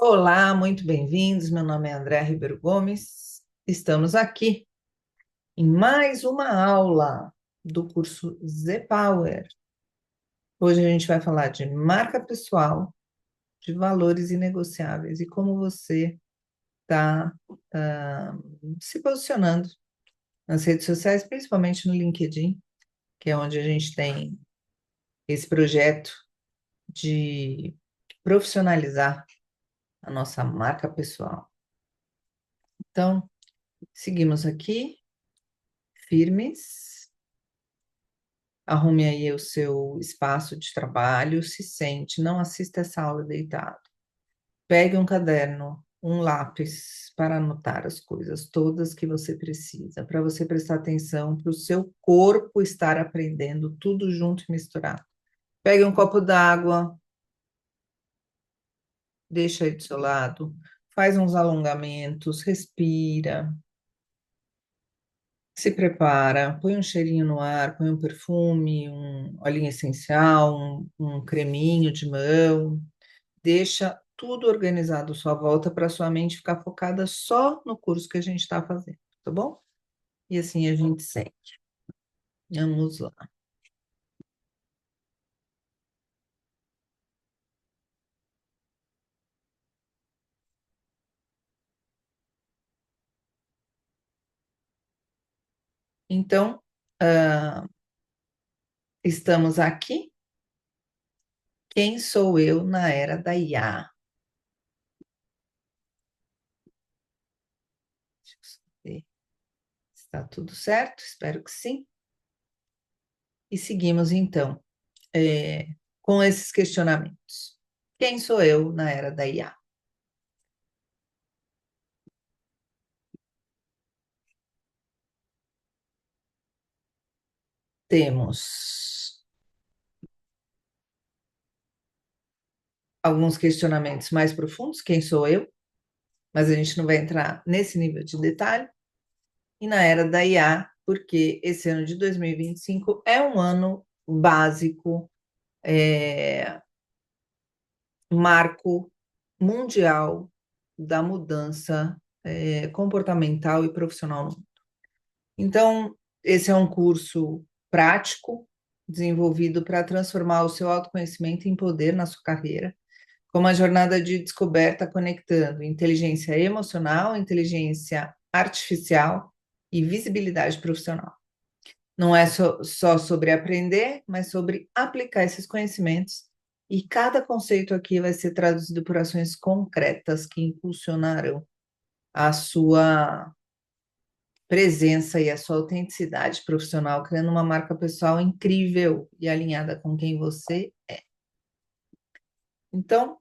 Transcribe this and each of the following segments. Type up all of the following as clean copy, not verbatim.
Olá, muito bem-vindos. Meu nome é André Ribeiro Gomes. Estamos aqui em mais uma aula do curso Z-Power. Hoje a gente vai falar de marca pessoal, de valores inegociáveis e como você está se posicionando nas redes sociais, principalmente no LinkedIn, que é onde a gente tem esse projeto de profissionalizar a nossa marca pessoal. Então, seguimos aqui. Firmes, arrume aí o seu espaço de trabalho, se sente, não assista essa aula deitado. Pegue um caderno, um lápis para anotar as coisas todas que você precisa, para você prestar atenção, para o seu corpo estar aprendendo tudo junto e misturado. Pegue um copo d'água, deixa aí do seu lado, faz uns alongamentos, respira. Se prepara, põe um cheirinho no ar, põe um perfume, um olhinho essencial, um creminho de mão, deixa tudo organizado à sua volta para sua mente ficar focada só no curso que a gente está fazendo, tá bom? E assim a gente segue. Vamos lá. Então, ah, estamos aqui. Quem sou eu na era da IA? Deixa eu saber. Está tudo certo? Espero que sim. E seguimos então. Com esses questionamentos. Quem sou eu na era da IA? Temos alguns questionamentos mais profundos, quem sou eu? Mas a gente não vai entrar nesse nível de detalhe. E na era da IA, porque esse ano de 2025 é um ano básico, é, marco mundial da mudança comportamental e profissional no mundo. Então, esse é um curso prático, desenvolvido para transformar o seu autoconhecimento em poder na sua carreira, com uma jornada de descoberta conectando inteligência emocional, inteligência artificial e visibilidade profissional. Não é só sobre aprender, mas sobre aplicar esses conhecimentos. E cada conceito aqui vai ser traduzido por ações concretas que impulsionarão a sua presença e a sua autenticidade profissional, criando uma marca pessoal incrível e alinhada com quem você é. Então,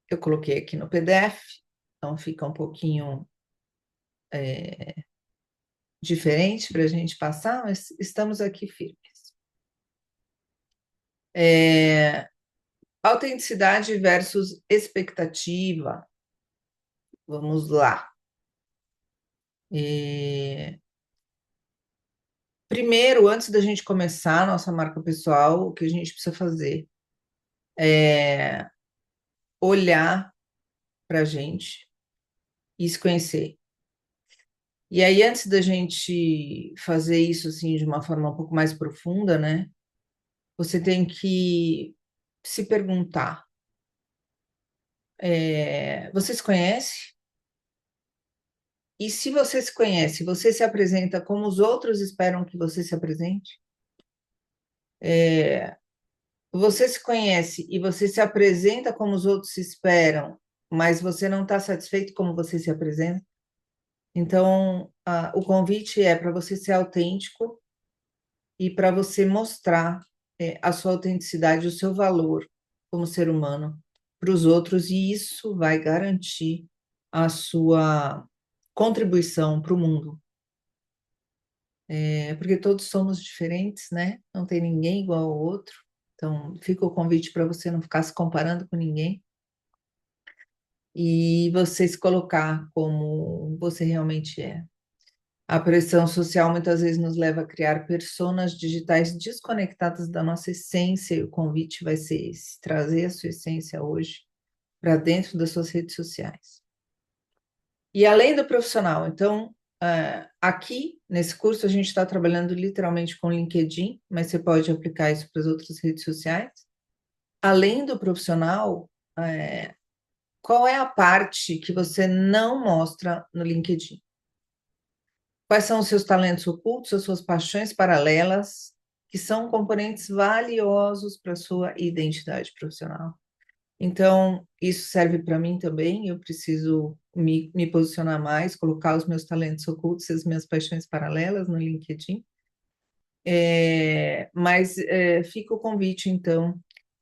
eu coloquei aqui no PDF, então fica um pouquinho diferente para a gente passar, mas estamos aqui firmes. É, autenticidade versus expectativa. Vamos lá. Primeiro, antes da gente começar a nossa marca pessoal, o que a gente precisa fazer é olhar para a gente e se conhecer. E aí, antes da gente fazer isso assim de uma forma um pouco mais profunda, né? Você tem que se perguntar: você se conhece? E se você se conhece, você se apresenta como os outros esperam que você se apresente? Você se conhece e você se apresenta como os outros se esperam, mas você não está satisfeito como você se apresenta? Então, o convite é para você ser autêntico e para você mostrar a sua autenticidade, o seu valor como ser humano para os outros, e isso vai garantir a sua contribuição para o mundo. Porque todos somos diferentes, né? Não tem ninguém igual ao outro. Então, fica o convite para você não ficar se comparando com ninguém e você se colocar como você realmente é. A pressão social muitas vezes nos leva a criar personas digitais desconectadas da nossa essência, e o convite vai ser esse, trazer a sua essência hoje para dentro das suas redes sociais. E além do profissional, então, aqui nesse curso a gente está trabalhando literalmente com o LinkedIn, mas você pode aplicar isso para as outras redes sociais. Além do profissional, qual é a parte que você não mostra no LinkedIn? Quais são os seus talentos ocultos, as suas paixões paralelas, que são componentes valiosos para a sua identidade profissional? Então, isso serve para mim também. Eu preciso me posicionar mais, colocar os meus talentos ocultos e as minhas paixões paralelas no LinkedIn. Mas fica o convite, então,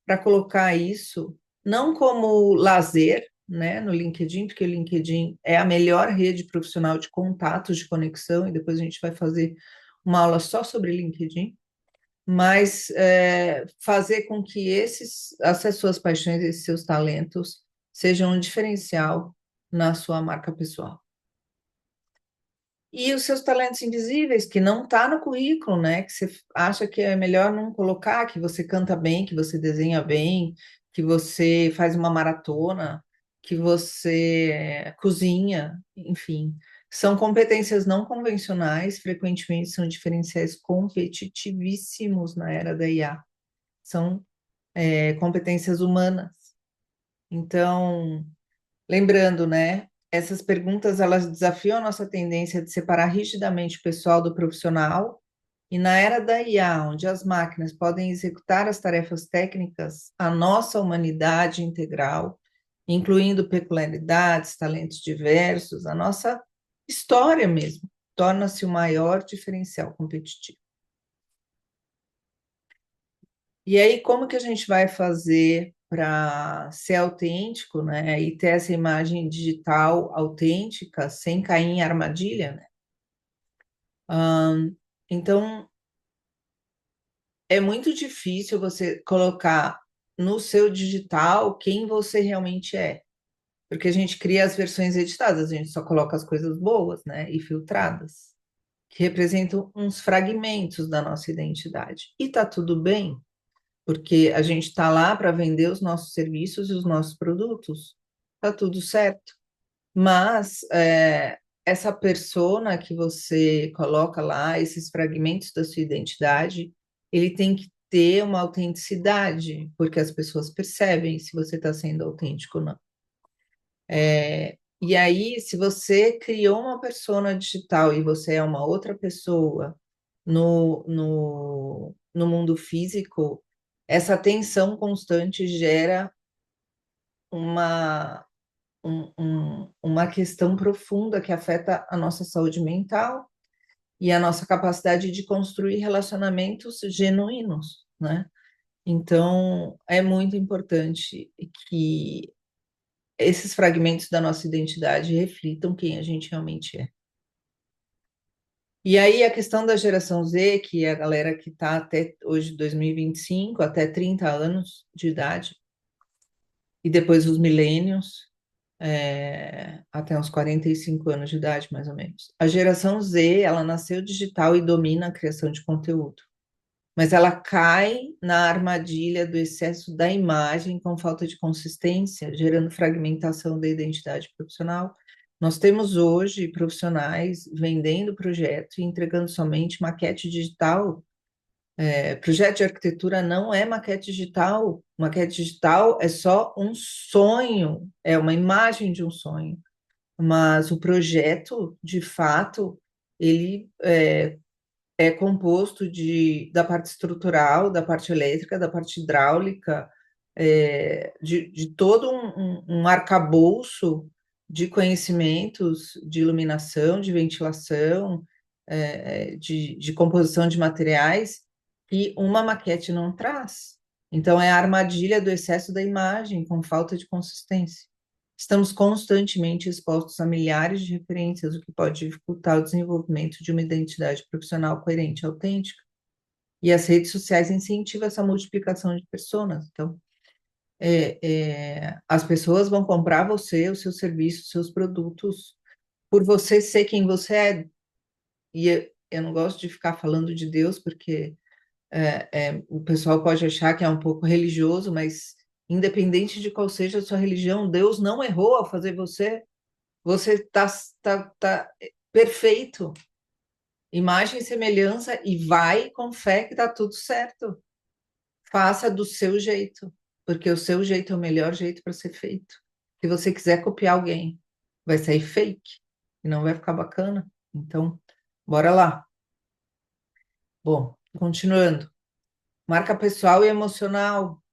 para colocar isso não como lazer, né, no LinkedIn, porque o LinkedIn é a melhor rede profissional de contatos, de conexão, e depois a gente vai fazer uma aula só sobre LinkedIn, mas fazer com que essas suas paixões, esses seus talentos, sejam um diferencial na sua marca pessoal. E os seus talentos invisíveis, que não está no currículo, né? Que você acha que é melhor não colocar, que você canta bem, que você desenha bem, que você faz uma maratona, que você cozinha, enfim. São competências não convencionais, frequentemente são diferenciais competitivíssimos na era da IA. São competências humanas. Então, lembrando, né? Essas perguntas elas desafiam a nossa tendência de separar rigidamente o pessoal do profissional, e na era da IA, onde as máquinas podem executar as tarefas técnicas, a nossa humanidade integral, incluindo peculiaridades, talentos diversos, a nossa história mesmo, torna-se o maior diferencial competitivo. E aí, como que a gente vai fazer para ser autêntico, né? E ter essa imagem digital autêntica sem cair em armadilha, né? Então, é muito difícil você colocar no seu digital quem você realmente é, porque a gente cria as versões editadas, a gente só coloca as coisas boas, né? E filtradas, que representam uns fragmentos da nossa identidade. E tá tudo bem, porque a gente está lá para vender os nossos serviços e os nossos produtos. Tá tudo certo. Mas essa persona que você coloca lá, esses fragmentos da sua identidade, ele tem que ter uma autenticidade, porque as pessoas percebem se você está sendo autêntico ou não. E aí, se você criou uma persona digital e você é uma outra pessoa no mundo físico, essa tensão constante gera uma, uma questão profunda que afeta a nossa saúde mental e a nossa capacidade de construir relacionamentos genuínos, né? Então, é muito importante que esses fragmentos da nossa identidade reflitam quem a gente realmente é. E aí, a questão da geração Z, que é a galera que está até hoje, 2025, até 30 anos de idade, e depois os milênios, até uns 45 anos de idade, mais ou menos. A geração Z, ela nasceu digital e domina a criação de conteúdo, mas ela cai na armadilha do excesso da imagem com falta de consistência, gerando fragmentação da identidade profissional. Nós temos hoje profissionais vendendo projeto e entregando somente maquete digital. Projeto de arquitetura não é maquete digital. Maquete digital é só um sonho, é uma imagem de um sonho. Mas o projeto, de fato, ele é composto da parte estrutural, da parte elétrica, da parte hidráulica, de todo um arcabouço de conhecimentos de iluminação, de ventilação, de composição de materiais, que uma maquete não traz. Então, é a armadilha do excesso da imagem, com falta de consistência. Estamos constantemente expostos a milhares de referências, o que pode dificultar o desenvolvimento de uma identidade profissional coerente e autêntica. E as redes sociais incentivam essa multiplicação de pessoas. Então, as pessoas vão comprar você, os seus serviços, os seus produtos, por você ser quem você é, e eu não gosto de ficar falando de Deus, porque o pessoal pode achar que é um pouco religioso, mas independente de qual seja a sua religião, Deus não errou ao fazer você. Você tá perfeito, imagem e semelhança, e vai com fé que tá tudo certo. Faça do seu jeito, porque o seu jeito é o melhor jeito para ser feito. Se você quiser copiar alguém, vai sair fake e não vai ficar bacana. Então, bora lá. Bom, continuando. Marca pessoal e emocional.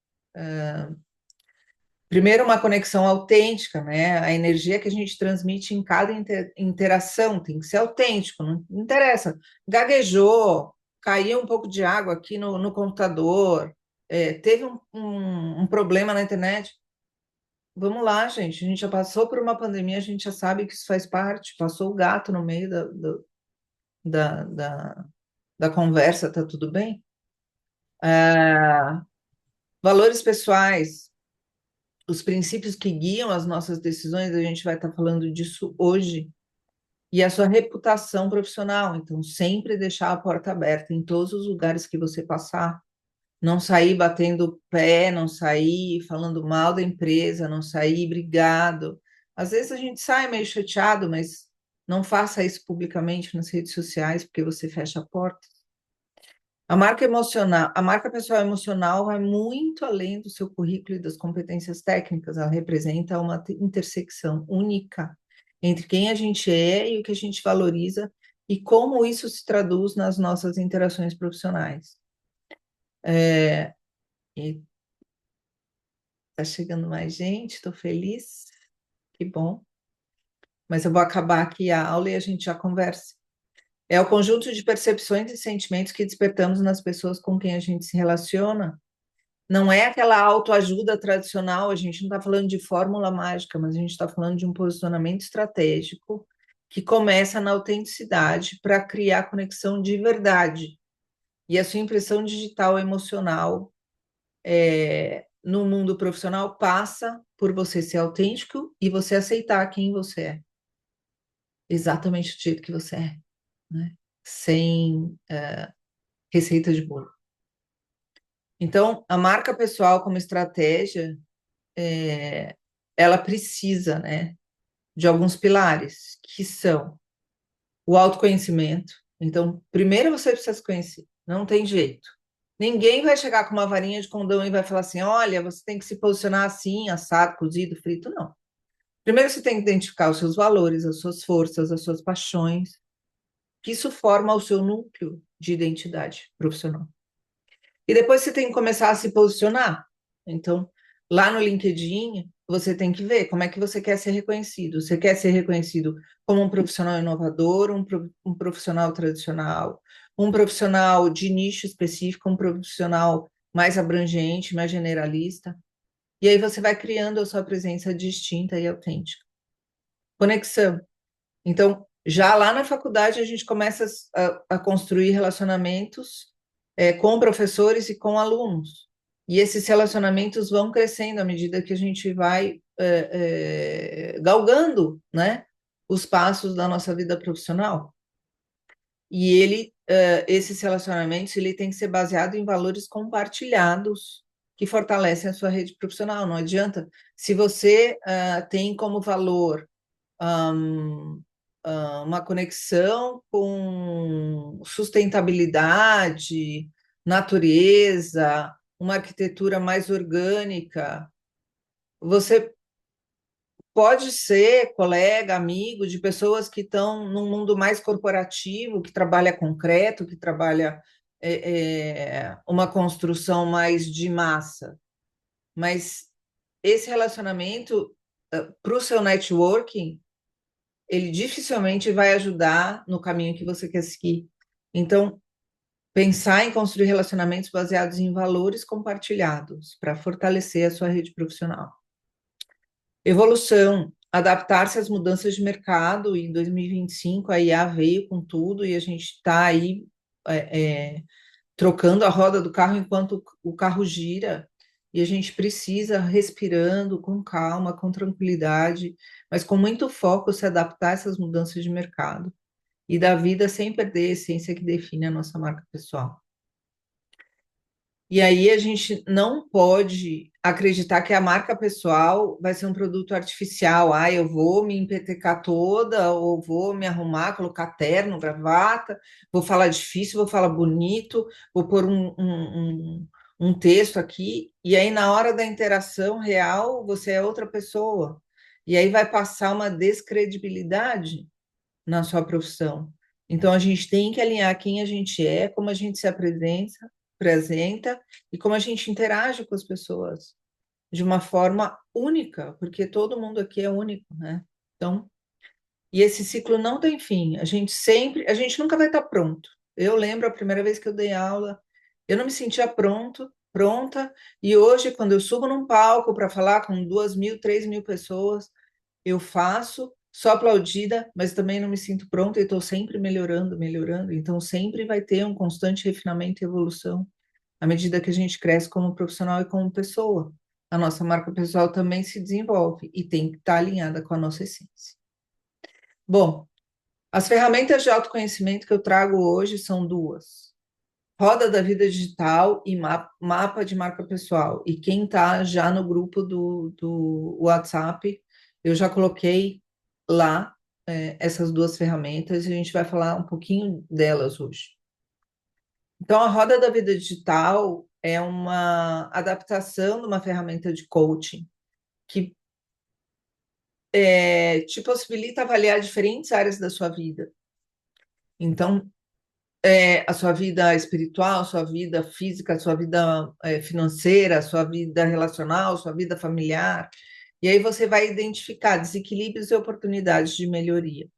Primeiro, uma conexão autêntica, né? A energia que a gente transmite em cada interação tem que ser autêntico, não interessa. Gaguejou, caiu um pouco de água aqui no computador, teve um problema na internet. Vamos lá, gente. A gente já passou por uma pandemia, a gente já sabe que isso faz parte. Passou o gato no meio da, da, da conversa, tá tudo bem? Ah, valores pessoais. Os princípios que guiam as nossas decisões, a gente vai estar falando disso hoje, e a sua reputação profissional. Então, sempre deixar a porta aberta em todos os lugares que você passar. Não sair batendo pé, não sair falando mal da empresa, não sair brigado. Às vezes a gente sai meio chateado, mas não faça isso publicamente nas redes sociais, porque você fecha a porta. A marca emocional, a marca pessoal emocional vai muito além do seu currículo e das competências técnicas. Ela representa uma intersecção única entre quem a gente é e o que a gente valoriza e como isso se traduz nas nossas interações profissionais. E tá chegando mais gente, estou feliz, que bom. Mas eu vou acabar aqui a aula e a gente já conversa. É o conjunto de percepções e sentimentos que despertamos nas pessoas com quem a gente se relaciona. Não é aquela autoajuda tradicional, a gente não está falando de fórmula mágica, mas a gente está falando de um posicionamento estratégico que começa na autenticidade para criar conexão de verdade. E a sua impressão digital emocional no mundo profissional passa por você ser autêntico e você aceitar quem você é, exatamente do jeito que você é, né? Sem receita de bolo. Então, a marca pessoal como estratégia, ela precisa, né, de alguns pilares, que são o autoconhecimento. Então, primeiro você precisa se conhecer, não tem jeito. Ninguém vai chegar com uma varinha de condão e vai falar assim: olha, você tem que se posicionar assim, assado, cozido, frito. Não. Primeiro você tem que identificar os seus valores, as suas forças, as suas paixões, que isso forma o seu núcleo de identidade profissional. E depois você tem que começar a se posicionar. Então, lá no LinkedIn, você tem que ver como é que você quer ser reconhecido. Você quer ser reconhecido como um profissional inovador, um profissional tradicional, um profissional de nicho específico, um profissional mais abrangente, mais generalista. E aí você vai criando a sua presença distinta e autêntica. Conexão. Então, já lá na faculdade, a gente começa a construir relacionamentos com professores e com alunos. E esses relacionamentos vão crescendo à medida que a gente vai galgando, né, os passos da nossa vida profissional. E esses relacionamentos, ele tem que ser baseado em valores compartilhados que fortalecem a sua rede profissional. Não adianta, se você tem como valor um, uma conexão com sustentabilidade, natureza, uma arquitetura mais orgânica. Você pode ser colega, amigo de pessoas que estão num mundo mais corporativo, que trabalha concreto, que trabalha uma construção mais de massa. Mas esse relacionamento, para o seu networking, ele dificilmente vai ajudar no caminho que você quer seguir. Então, pensar em construir relacionamentos baseados em valores compartilhados para fortalecer a sua rede profissional. Evolução, adaptar-se às mudanças de mercado. Em 2025, a IA veio com tudo e a gente está aí trocando a roda do carro enquanto o carro gira. E a gente precisa, respirando com calma, com tranquilidade, mas com muito foco, se adaptar a essas mudanças de mercado. e da vida sem perder a essência que define a nossa marca pessoal. E aí a gente não pode acreditar que a marca pessoal vai ser um produto artificial. Ah, eu vou me empetecar toda, ou vou me arrumar, colocar terno, gravata, vou falar difícil, vou falar bonito, vou pôr um texto aqui, e aí na hora da interação real você é outra pessoa. E aí vai passar uma descredibilidade na sua profissão. Então, a gente tem que alinhar quem a gente é, como a gente se apresenta e como a gente interage com as pessoas de uma forma única, porque todo mundo aqui é único, né? Então, e esse ciclo não tem fim. A gente nunca vai estar pronto. Eu lembro a primeira vez que eu dei aula, eu não me sentia pronta, e hoje, quando eu subo num palco para falar com 2.000, 3.000 pessoas, eu faço, sou aplaudida, mas também não me sinto pronta e estou sempre melhorando. Então, sempre vai ter um constante refinamento e evolução à medida que a gente cresce como profissional e como pessoa. A nossa marca pessoal também se desenvolve e tem que estar alinhada com a nossa essência. Bom, as ferramentas de autoconhecimento que eu trago hoje são duas: Roda da Vida Digital e Mapa de Marca Pessoal. E quem está já no grupo do WhatsApp, eu já coloquei lá essas duas ferramentas e a gente vai falar um pouquinho delas hoje. Então, a Roda da Vida Digital é uma adaptação de uma ferramenta de coaching que te possibilita avaliar diferentes áreas da sua vida. Então, a sua vida espiritual, a sua vida física, a sua vida financeira, a sua vida relacional, a sua vida familiar. E aí você vai identificar desequilíbrios e oportunidades de melhoria.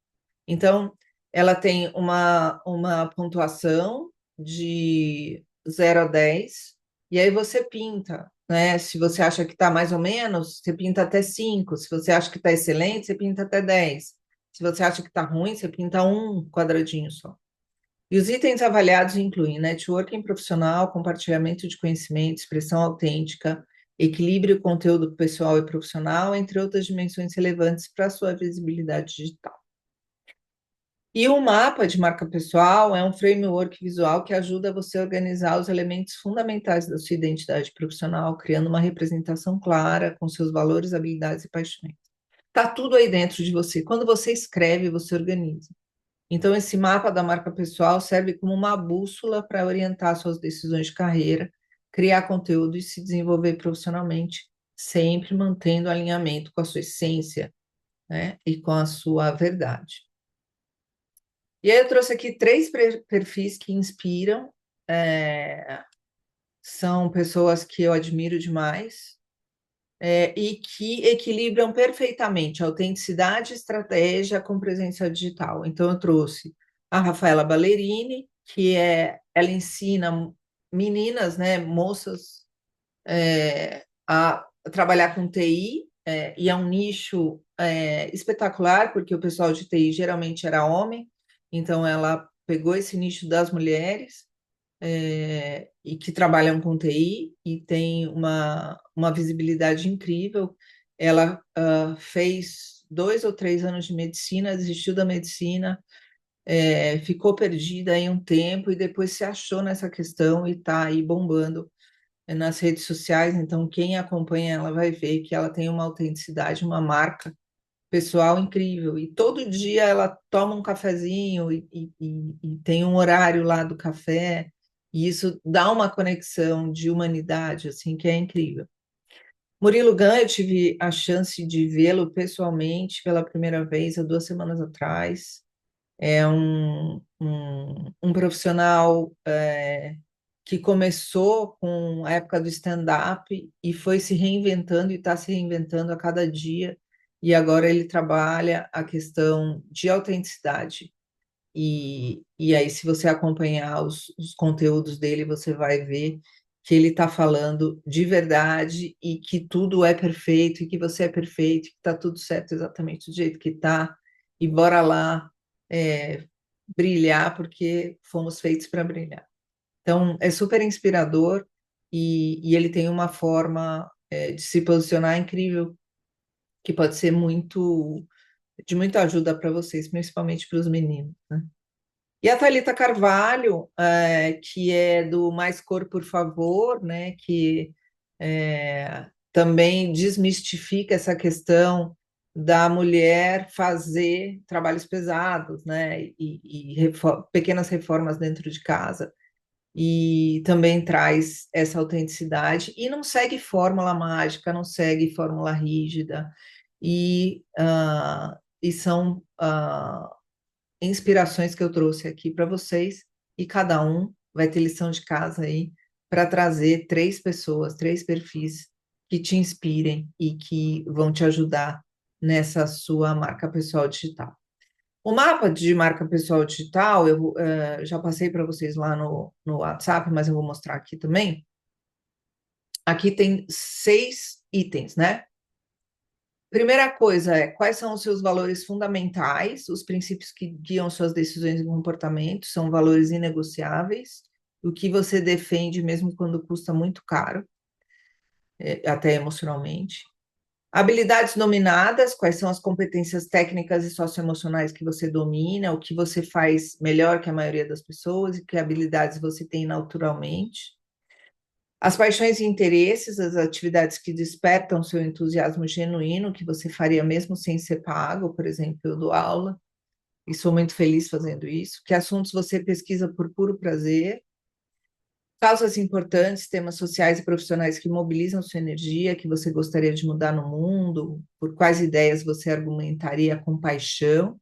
Então, ela tem uma pontuação de 0 a 10, e aí você pinta, né? Se você acha que está mais ou menos, você pinta até 5. Se você acha que está excelente, você pinta até 10. Se você acha que está ruim, você pinta um quadradinho só. E os itens avaliados incluem networking profissional, compartilhamento de conhecimento, expressão autêntica, equilíbrio, conteúdo pessoal e profissional, entre outras dimensões relevantes para a sua visibilidade digital. E o mapa de marca pessoal é um framework visual que ajuda você a organizar os elementos fundamentais da sua identidade profissional, criando uma representação clara com seus valores, habilidades e paixões. Está tudo aí dentro de você. Quando você escreve, você organiza. Então, esse mapa da marca pessoal serve como uma bússola para orientar suas decisões de carreira, criar conteúdo e se desenvolver profissionalmente, sempre mantendo alinhamento com a sua essência, né, e com a sua verdade. E aí eu trouxe aqui 3 perfis que inspiram, são pessoas que eu admiro demais, e que equilibram perfeitamente autenticidade e estratégia com presença digital. Então, eu trouxe a Rafaela Ballerini, ela ensina meninas, né, moças, a trabalhar com TI, e é um nicho espetacular, porque o pessoal de TI geralmente era homem, então ela pegou esse nicho das mulheres, e que trabalham com TI e tem uma visibilidade incrível. Ela fez 2 ou 3 anos de medicina, desistiu da medicina, ficou perdida aí um tempo e depois se achou nessa questão e está aí bombando nas redes sociais. Então, quem acompanha ela vai ver que ela tem uma autenticidade, uma marca pessoal incrível. E todo dia ela toma um cafezinho e tem um horário lá do café, e isso dá uma conexão de humanidade, assim, que é incrível. Murilo Gun, eu tive a chance de vê-lo pessoalmente pela primeira vez há 2 semanas atrás. É um profissional que começou com a época do stand-up e foi se reinventando e está se reinventando a cada dia. E agora ele trabalha a questão de autenticidade. E aí, se você acompanhar os conteúdos dele, você vai ver que ele está falando de verdade e que tudo é perfeito, e que você é perfeito, que está tudo certo exatamente do jeito que está. E bora lá é, brilhar, porque fomos feitos para brilhar. Então, é super inspirador e ele tem uma forma de se posicionar incrível, que pode ser de muita ajuda para vocês, principalmente para os meninos, né? E a Thalita Carvalho, que é do Mais Cor, por Favor, né, que também desmistifica essa questão da mulher fazer trabalhos pesados, né, pequenas reformas dentro de casa, e também traz essa autenticidade, e não segue fórmula mágica, não segue fórmula rígida, e são inspirações que eu trouxe aqui para vocês, e cada um vai ter lição de casa aí para trazer 3 pessoas, 3 perfis que te inspirem e que vão te ajudar nessa sua marca pessoal digital. O mapa de marca pessoal digital, eu já passei para vocês lá no WhatsApp, mas eu vou mostrar aqui também. Aqui tem 6 itens, né? Primeira coisa é quais são os seus valores fundamentais, os princípios que guiam suas decisões e comportamentos, são valores inegociáveis, o que você defende mesmo quando custa muito caro, até emocionalmente. Habilidades dominadas, quais são as competências técnicas e socioemocionais que você domina, o que você faz melhor que a maioria das pessoas e que habilidades você tem naturalmente. As paixões e interesses, as atividades que despertam seu entusiasmo genuíno, que você faria mesmo sem ser pago, por exemplo, eu dou aula e sou muito feliz fazendo isso. Que assuntos você pesquisa por puro prazer? Causas importantes, temas sociais e profissionais que mobilizam sua energia, que você gostaria de mudar no mundo, por quais ideias você argumentaria com paixão.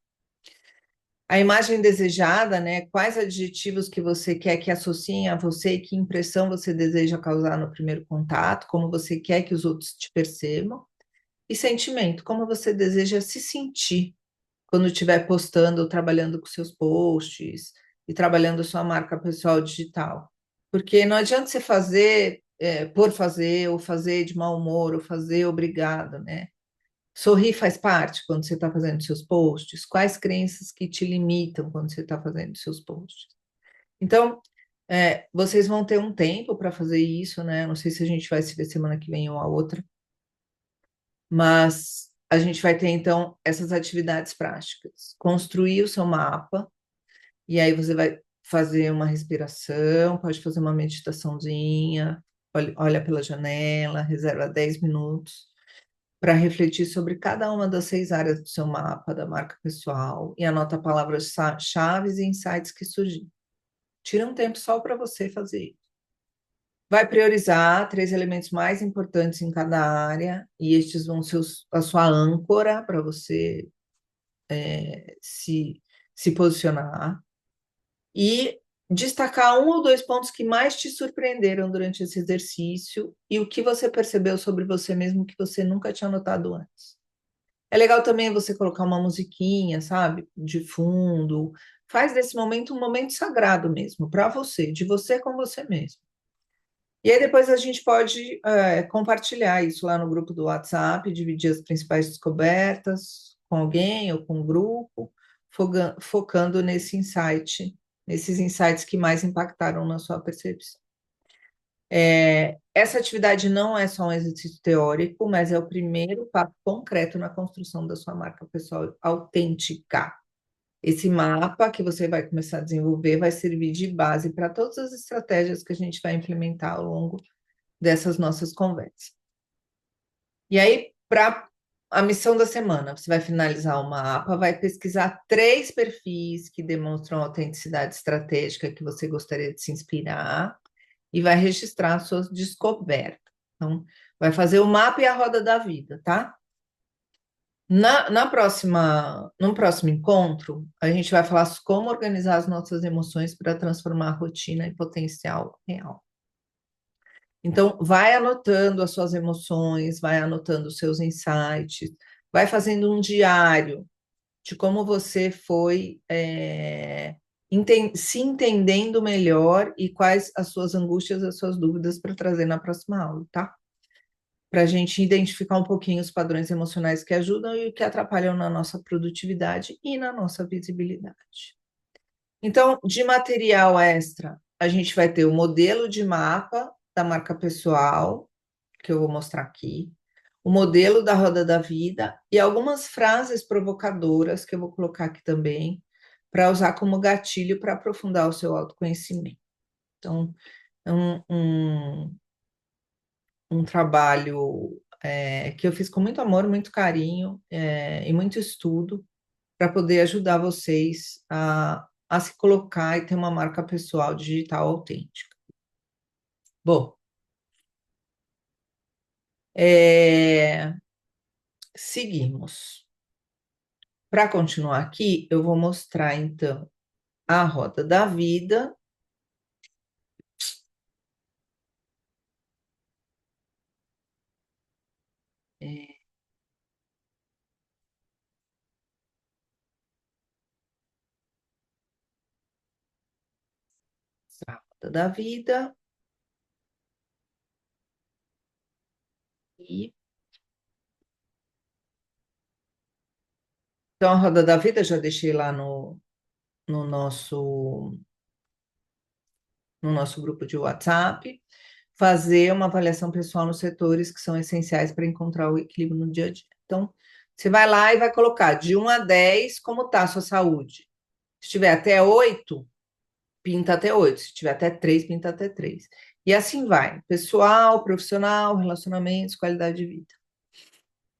A imagem desejada, né? Quais adjetivos que você quer que associem a você e que impressão você deseja causar no primeiro contato, como você quer que os outros te percebam. E sentimento, como você deseja se sentir quando estiver postando ou trabalhando com seus posts e trabalhando sua marca pessoal digital. Porque não adianta você fazer por fazer, ou fazer de mau humor, ou fazer obrigado, né? Sorrir faz parte quando você está fazendo seus posts? Quais crenças que te limitam quando você está fazendo seus posts? Então, vocês vão ter um tempo para fazer isso, né? Não sei se a gente vai se ver semana que vem ou a outra, mas a gente vai ter, então, essas atividades práticas. Construir o seu mapa, e aí você vai fazer uma respiração, pode fazer uma meditaçãozinha, olha pela janela, reserva 10 minutos para refletir sobre cada uma das 6 áreas do seu mapa, da marca pessoal, e anota palavras-chave e insights que surgirem. Tira um tempo só para você fazer isso. Vai priorizar 3 elementos mais importantes em cada área, e estes vão ser a sua âncora para você se posicionar. E destacar 1 ou 2 pontos que mais te surpreenderam durante esse exercício e o que você percebeu sobre você mesmo que você nunca tinha notado antes. É legal também você colocar uma musiquinha, sabe, de fundo. Faz desse momento um momento sagrado mesmo, para você, de você com você mesmo. E aí depois a gente pode compartilhar isso lá no grupo do WhatsApp, dividir as principais descobertas com alguém ou com o grupo, focando nesses insights que mais impactaram na sua percepção. Essa atividade não é só um exercício teórico, mas é o primeiro passo concreto na construção da sua marca pessoal autêntica. Esse mapa que você vai começar a desenvolver vai servir de base para todas as estratégias que a gente vai implementar ao longo dessas nossas conversas. E aí, para a missão da semana, você vai finalizar o mapa, vai pesquisar 3 perfis que demonstram a autenticidade estratégica que você gostaria de se inspirar e vai registrar suas descobertas. Então, vai fazer o mapa e a roda da vida, tá? No próximo encontro, a gente vai falar como organizar as nossas emoções para transformar a rotina em potencial real. Então, vai anotando as suas emoções, vai anotando os seus insights, vai fazendo um diário de como você foi se entendendo melhor e quais as suas angústias, as suas dúvidas para trazer na próxima aula, tá? Para a gente identificar um pouquinho os padrões emocionais que ajudam e o que atrapalham na nossa produtividade e na nossa visibilidade. Então, de material extra, a gente vai ter o modelo de mapa da marca pessoal, que eu vou mostrar aqui, o modelo da roda da vida e algumas frases provocadoras que eu vou colocar aqui também, para usar como gatilho para aprofundar o seu autoconhecimento. Então, é um trabalho que eu fiz com muito amor, muito carinho e muito estudo para poder ajudar vocês a se colocar e ter uma marca pessoal digital autêntica. Bom, seguimos. Para continuar aqui, eu vou mostrar então a roda da vida. É, a roda da vida. E, então, a roda da vida, já deixei lá no nosso, no nosso grupo de WhatsApp. Fazer uma avaliação pessoal nos setores que são essenciais para encontrar o equilíbrio no dia a dia. Então, você vai lá e vai colocar de 1 a 10 como está a sua saúde. Se tiver até 8, pinta até 8. Se tiver até 3, pinta até 3. E assim vai. Pessoal, profissional, relacionamentos, qualidade de vida.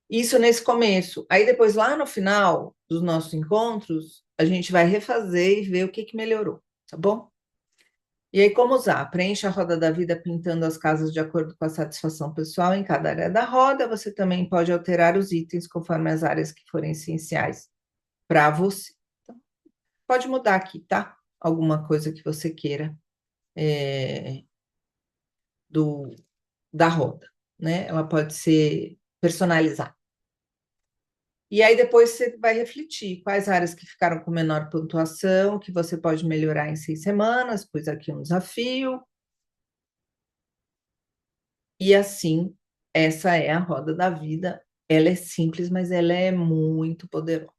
Isso nesse começo. Aí depois, lá no final dos nossos encontros, a gente vai refazer e ver o que melhorou, tá bom? E aí, como usar? Preencha a roda da vida pintando as casas de acordo com a satisfação pessoal em cada área da roda. Você também pode alterar os itens conforme as áreas que forem essenciais para você. Então, pode mudar aqui, tá? Alguma coisa que você queira é, do, da roda, né? Ela pode ser personalizada. E aí depois você vai refletir quais áreas que ficaram com menor pontuação, que você pode melhorar em 6 semanas, pois aqui um desafio. E assim, essa é a roda da vida. Ela é simples, mas ela é muito poderosa.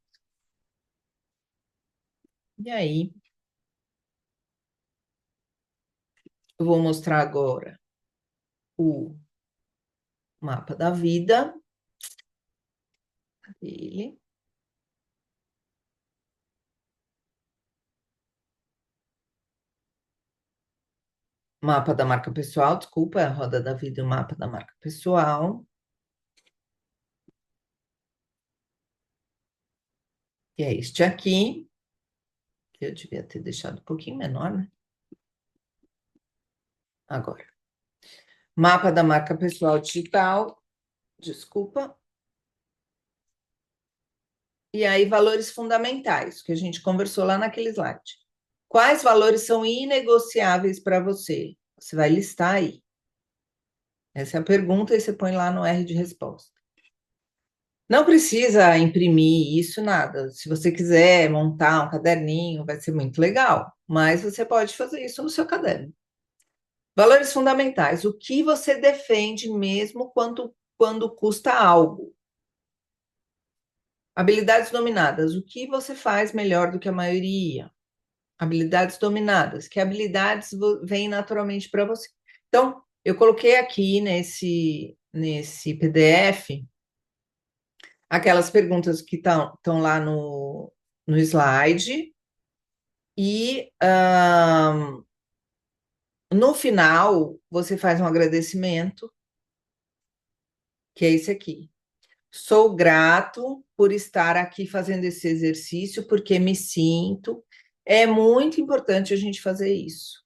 E aí, eu vou mostrar agora o mapa da vida dele. Mapa da marca pessoal, desculpa, é a roda da vida e o mapa da marca pessoal. Que é este aqui, que eu devia ter deixado um pouquinho menor, né? Agora. Mapa da marca pessoal digital, desculpa. E aí, valores fundamentais, que a gente conversou lá naquele slide. Quais valores são inegociáveis para você? Você vai listar aí. Essa é a pergunta e você põe lá no R de resposta. Não precisa imprimir isso, nada. Se você quiser montar um caderninho, vai ser muito legal. Mas você pode fazer isso no seu caderno. Valores fundamentais. O que você defende mesmo quando custa algo? Habilidades dominadas. O que você faz melhor do que a maioria? Habilidades dominadas. Que habilidades vêm naturalmente para você? Então, eu coloquei aqui nesse PDF aquelas perguntas que estão lá no slide. E no final, você faz um agradecimento, que é esse aqui. Sou grato por estar aqui fazendo esse exercício, porque me sinto. É muito importante a gente fazer isso.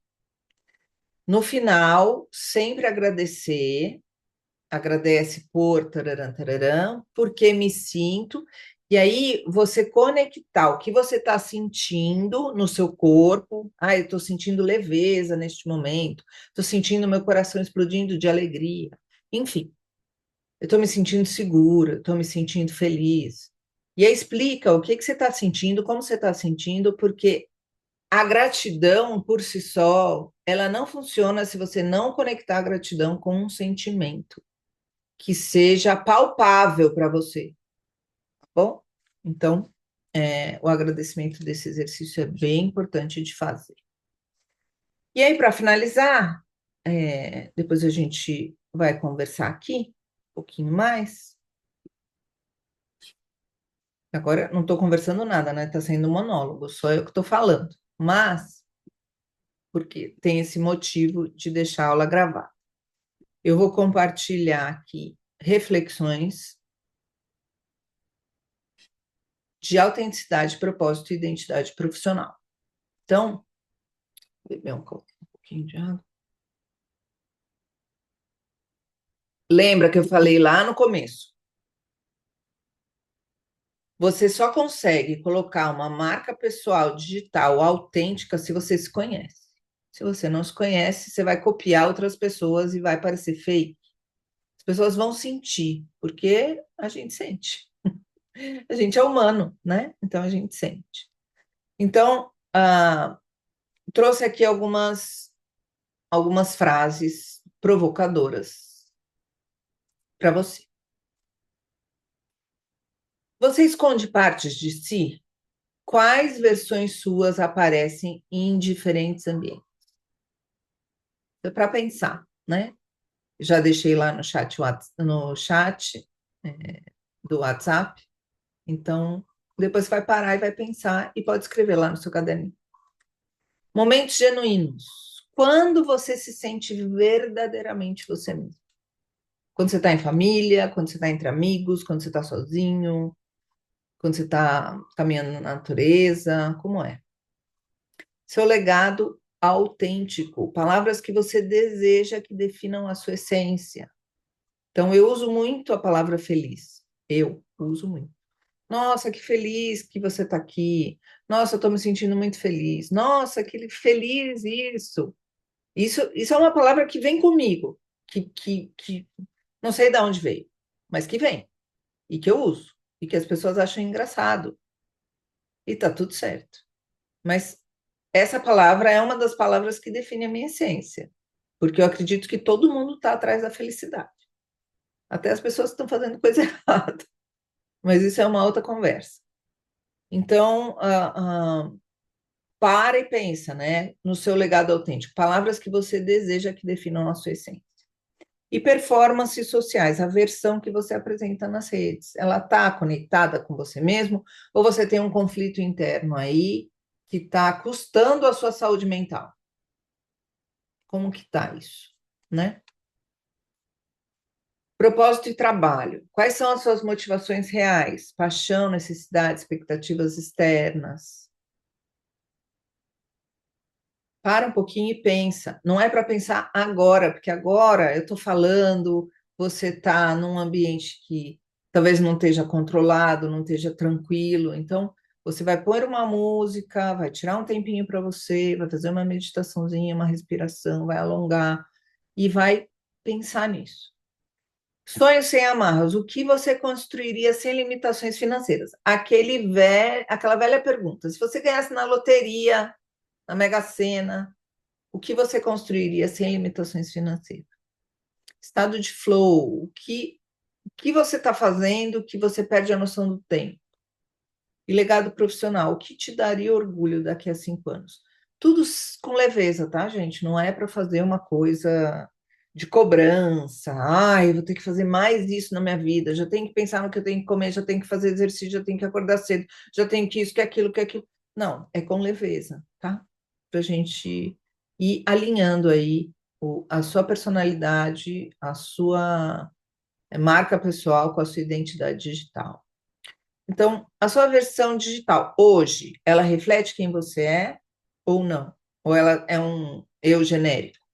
No final, sempre agradecer, agradece por tararã, tararã, porque me sinto. E aí, você conectar o que você está sentindo no seu corpo. Ah, eu estou sentindo leveza neste momento, estou sentindo meu coração explodindo de alegria. Enfim, eu estou me sentindo segura, estou me sentindo feliz. E aí explica o que você está sentindo, como você está sentindo, porque a gratidão por si só, ela não funciona se você não conectar a gratidão com um sentimento que seja palpável para você, tá bom? Então, o agradecimento desse exercício é bem importante de fazer. E aí, para finalizar, depois a gente vai conversar aqui um pouquinho mais. Agora não estou conversando nada, né? Está sendo um monólogo, só eu que estou falando. Mas, porque tem esse motivo de deixar a aula gravada. Eu vou compartilhar aqui reflexões de autenticidade, propósito e identidade profissional. Então, vou beber um pouquinho de água. Lembra que eu falei lá no começo? Você só consegue colocar uma marca pessoal digital autêntica se você se conhece. Se você não se conhece, você vai copiar outras pessoas e vai parecer fake. As pessoas vão sentir, porque a gente sente. A gente é humano, né? Então a gente sente. Então, trouxe aqui algumas frases provocadoras para você. Você esconde partes de si? Quais versões suas aparecem em diferentes ambientes? É para pensar, né? Já deixei lá no chat do WhatsApp. Então, depois você vai parar e vai pensar e pode escrever lá no seu caderninho. Momentos genuínos. Quando você se sente verdadeiramente você mesmo? Quando você está em família, quando você está entre amigos, quando você está sozinho, quando você está caminhando na natureza, como é? Seu legado autêntico, palavras que você deseja que definam a sua essência. Então, eu uso muito a palavra feliz. Eu uso muito. Nossa, que feliz que você está aqui. Nossa, eu estou me sentindo muito feliz. Nossa, que feliz isso. Isso é uma palavra que vem comigo, que não sei de onde veio, mas que vem, e que eu uso, e que as pessoas acham engraçado. E tá tudo certo. Mas essa palavra é uma das palavras que define a minha essência, porque eu acredito que todo mundo está atrás da felicidade. Até as pessoas que estão fazendo coisa errada. Mas isso é uma outra conversa. Então, para e pensa, né, no seu legado autêntico. Palavras que você deseja que definam a sua essência. E performances sociais, a versão que você apresenta nas redes. Ela está conectada com você mesmo? Ou você tem um conflito interno aí que está custando a sua saúde mental? Como que está isso, né? Propósito e trabalho. Quais são as suas motivações reais? Paixão, necessidade, expectativas externas? Para um pouquinho e pensa. Não é para pensar agora, porque agora eu estou falando, você está num ambiente que talvez não esteja controlado, não esteja tranquilo. Então, você vai pôr uma música, vai tirar um tempinho para você, vai fazer uma meditaçãozinha, uma respiração, vai alongar e vai pensar nisso. Sonhos sem amarras. O que você construiria sem limitações financeiras? Aquela velha pergunta. Se você ganhasse na loteria, na Mega Sena, o que você construiria sem limitações financeiras? Estado de flow. O que você está fazendo que você perde a noção do tempo? E legado profissional. O que te daria orgulho daqui a 5 anos? Tudo com leveza, tá, gente? Não é para fazer uma coisa de cobrança. Ai, eu vou ter que fazer mais isso na minha vida. Já tenho que pensar no que eu tenho que comer, já tenho que fazer exercício, já tenho que acordar cedo, já tenho que isso, que aquilo, que aquilo. Não, é com leveza, tá? Para a gente ir alinhando aí a sua personalidade, a sua marca pessoal com a sua identidade digital. Então, a sua versão digital hoje, ela reflete quem você é ou não? Ou ela é um eu genérico?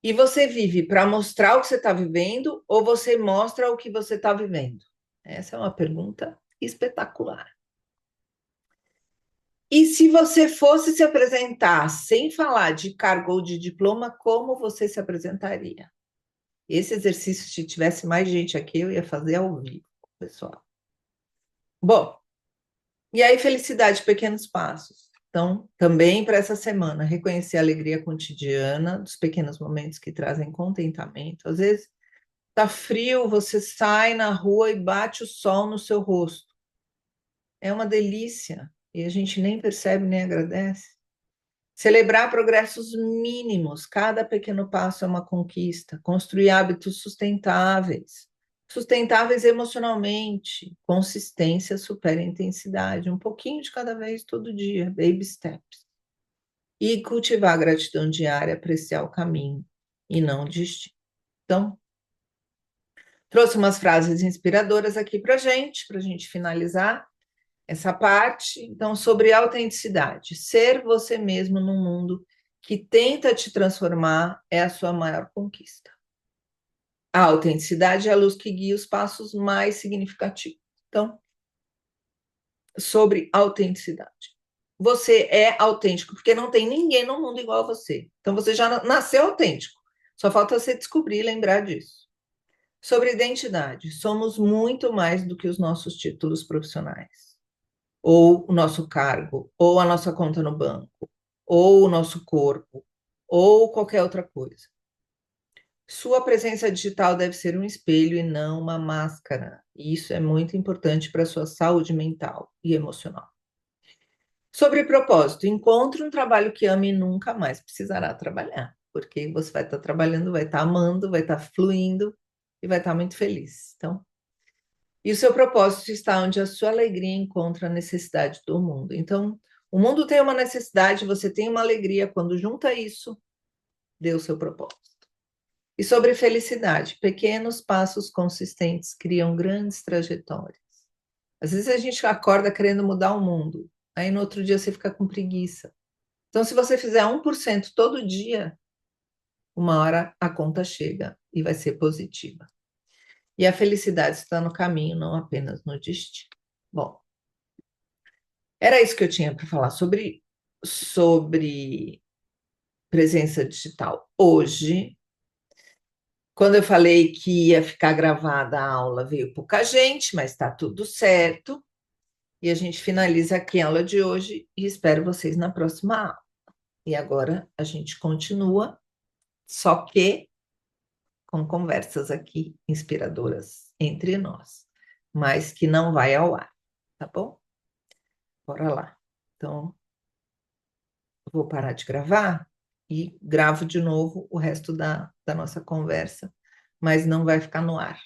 E você vive para mostrar o que você está vivendo ou você mostra o que você está vivendo? Essa é uma pergunta espetacular. E se você fosse se apresentar sem falar de cargo ou de diploma, como você se apresentaria? Esse exercício, se tivesse mais gente aqui, eu ia fazer ao vivo, pessoal. Bom, e aí, felicidade, pequenos passos. Então, também para essa semana, reconhecer a alegria cotidiana, dos pequenos momentos que trazem contentamento. Às vezes, tá frio, você sai na rua e bate o sol no seu rosto. É uma delícia. E a gente nem percebe, nem agradece. Celebrar progressos mínimos. Cada pequeno passo é uma conquista. Construir hábitos sustentáveis. Sustentáveis emocionalmente, consistência supera a intensidade, um pouquinho de cada vez, todo dia, baby steps. E cultivar a gratidão diária, apreciar o caminho e não o destino. Então, trouxe umas frases inspiradoras aqui para gente finalizar essa parte. Então, sobre autenticidade, ser você mesmo num mundo que tenta te transformar é a sua maior conquista. A autenticidade é a luz que guia os passos mais significativos. Então, sobre autenticidade. Você é autêntico, porque não tem ninguém no mundo igual a você. Então, você já nasceu autêntico. Só falta você descobrir e lembrar disso. Sobre identidade, somos muito mais do que os nossos títulos profissionais, ou o nosso cargo, ou a nossa conta no banco, ou o nosso corpo, ou qualquer outra coisa. Sua presença digital deve ser um espelho e não uma máscara. E isso é muito importante para a sua saúde mental e emocional. Sobre propósito, encontre um trabalho que ame e nunca mais precisará trabalhar, porque você vai estar trabalhando, vai estar amando, vai estar fluindo e vai estar muito feliz. Então, e o seu propósito está onde a sua alegria encontra a necessidade do mundo. Então, o mundo tem uma necessidade, você tem uma alegria, quando junta isso, dê o seu propósito. E sobre felicidade, pequenos passos consistentes criam grandes trajetórias. Às vezes a gente acorda querendo mudar o mundo, aí no outro dia você fica com preguiça. Então, se você fizer 1% todo dia, uma hora a conta chega e vai ser positiva. E a felicidade está no caminho, não apenas no destino. Bom, era isso que eu tinha para falar sobre presença digital. Hoje, quando eu falei que ia ficar gravada a aula, veio pouca gente, mas está tudo certo. E a gente finaliza aqui a aula de hoje e espero vocês na próxima aula. E agora a gente continua, só que com conversas aqui inspiradoras entre nós, mas que não vai ao ar, tá bom? Bora lá. Então, eu vou parar de gravar e gravo de novo o resto da nossa conversa, mas não vai ficar no ar.